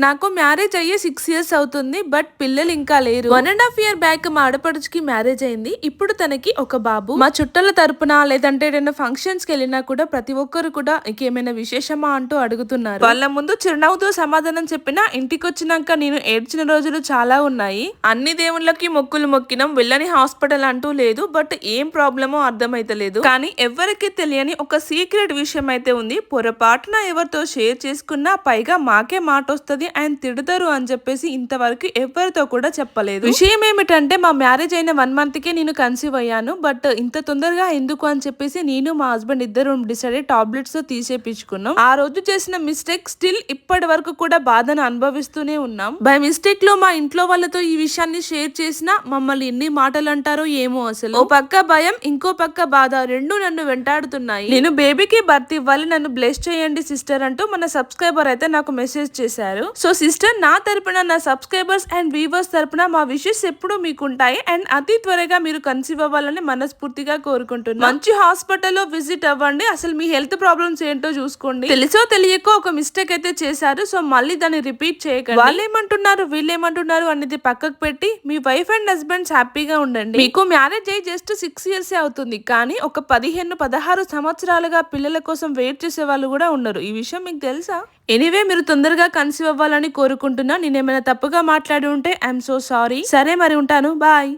నాకు మ్యారేజ్ అయ్యి 6 ఇయర్స్ అవుతుంది. బట్ పిల్లలు ఇంకా లేరు. 1.5 ఇయర్ బ్యాక్ మా ఆడపడుచుకి మ్యారేజ్ అయింది. ఇప్పుడు తనకి ఒక బాబు. మా చుట్టాల తరపున లేదంటే ఏదైనా ఫంక్షన్స్ కి వెళ్ళినా కూడా ప్రతి ఒక్కరు కూడా ఇంకేమైనా విశేషమా అంటూ అడుగుతున్నారు. వాళ్ళ ముందు చిరునవ్వుతో సమాధానం చెప్పినా ఇంటికి వచ్చినాక నేను ఏడ్చిన రోజులు చాలా ఉన్నాయి. అన్ని దేవుళ్ళకి మొక్కులు మొక్కినం, వెళ్ళని హాస్పిటల్ అంటూ లేదు. బట్ ఏం ప్రాబ్లమో అర్థమైతలేదు. కానీ ఎవరికి తెలియని ఒక సీక్రెట్ విషయం అయితే ఉంది. పొరపాటున ఎవరితో షేర్ చేసుకున్నా పైగా మాకే మాట వస్తుంది ఆయన తిడతారు అని చెప్పేసి ఇంతవరకు ఎవరితో కూడా చెప్పలేదు. విషయం ఏమిటంటే మా మ్యారేజ్ అయిన 1 మంత్ కే నేను కన్సీవ్ అయ్యాను. బట్ ఇంత తొందరగా ఎందుకు అని చెప్పేసి నేను మా హస్బెండ్ ఇద్దరు డిసైడ్ టాబ్లెట్స్ తో తీసేపించుకున్నాం. ఆ రోజు చేసిన మిస్టేక్ స్టిల్ ఇప్పటి వరకు కూడా బాధను అనుభవిస్తూనే ఉన్నాం. బై మిస్టేక్ లో మా ఇంట్లో వాళ్ళతో ఈ విషయాన్ని షేర్ చేసినా మమ్మల్ని ఎన్ని మాటలు అంటారో ఏమో అసలు. ఓ పక్క భయం, ఇంకో పక్క బాధ, రెండు నన్ను వెంటాడుతున్నాయి. నేను బేబీకి బర్త్ ఇవ్వాలి, నన్ను బ్లెస్ చేయండి సిస్టర్ అంటూ మన సబ్స్క్రైబర్ అయితే నాకు మెసేజ్ చేశారు. సో సిస్టర్, నా తరపున, నా సబ్స్క్రైబర్స్ అండ్ వ్యూవర్స్ తరపున మా విషెస్ ఎప్పుడు మీకు ఉంటాయి అండ్ అతి త్వరగా మీరు కన్సీవ్ అవ్వాలని మనస్ఫూర్తిగా కోరుకుంటున్నాను. మంచి హాస్పిటల్లో విజిట్ అవ్వండి. అసలు మీ హెల్త్ ప్రాబ్లమ్స్ ఏంటో చూసుకోండి. తెలుసో తెలియకో ఒక మిస్టేక్ అయితే చేశారు. సో మళ్ళీ దాన్ని రిపీట్ చేయకండి. వాళ్ళు ఏమంటున్నారు, వీళ్ళు ఏమంటున్నారు అనేది పక్కకు పెట్టి మీ వైఫ్ అండ్ హస్బెండ్స్ హ్యాపీగా ఉండండి. మీకు మ్యారేజ్ అయ్యి జస్ట్ 6 ఇయర్స్ అవుతుంది, కానీ ఒక 15-16 సంవత్సరాలుగా పిల్లల కోసం వెయిట్ చేసే వాళ్ళు కూడా ఉన్నారు. ఈ విషయం మీకు తెలుసా? ఎనీవే, మీరు తొందరగా కన్సీవ్ అవ్వాలని కోరుకుంటున్నా. నేనేమైనా తప్పుగా మాట్లాడి ఉంటే ఐఎమ్ సో సారీ. సరే మరి ఉంటాను, బాయ్.